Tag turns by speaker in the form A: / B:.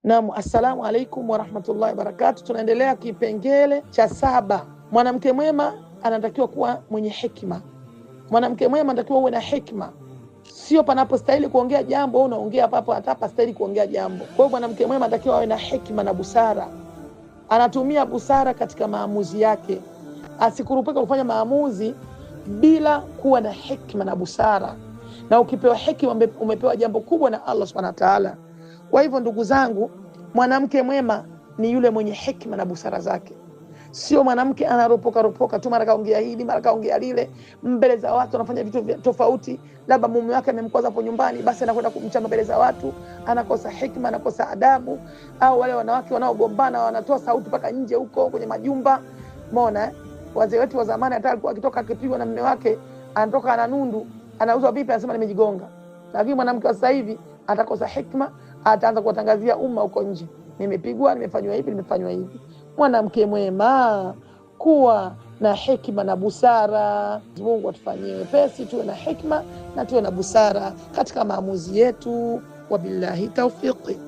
A: Naam, assalamu alaikum warahmatullahi wabarakatuh. Tunaendelea kipengele cha 7. Mwanamke mwema anatakiwa kuwa mwenye hekima. Mwanamke mwema anatakiwa uwe na hekima. Sio panapostahili kuongea jambo wewe unaongea hapo, hata pastahili kuongea jambo. Kwa hiyo mwanamke mwema anatakiwa awe na hekima na busara. Anatumia busara katika maamuzi yake. Asikurupuke kufanya maamuzi bila kuwa na hekima na busara. Na ukipewa hekima umepewa jambo kubwa na Allah Subhanahu wa Ta'ala. Kwa hivyo ndugu zangu, mwanamke mwema ni yule mwenye hekima na busara zake. Sio mwanamke anaropoka tu, mara kaongea hili, mara kaongea lile, mbele za watu anafanya vitu tofauti. Labda mume wake amemkwaza hapo nyumbani, basi anakwenda kumchamba mbele za watu, anakosa hekima, anakosa adabu. Au wale wanawake wanaogombana wanatoa sauti mpaka nje huko kwenye majumba. Umeona wazee wetu wa zamani, hata alikuwa akitoka akipigwa na mume wake, anatoka ana nundu, anauzwa vipi, anasema nimejigonga. Lakini mwanamke wa sasa hivi atakosa hekima, ataanza kuwatangazia umma huko nje, nimepigwa, nimefanywa hivi, nimefanywa hivi. Mwanamke mwema kuwa na hekima na busara. Mungu atufanyie wepesi, tuwe na hekima na tuwe na busara katika maamuzi yetu. Wabillahi tawfiqi.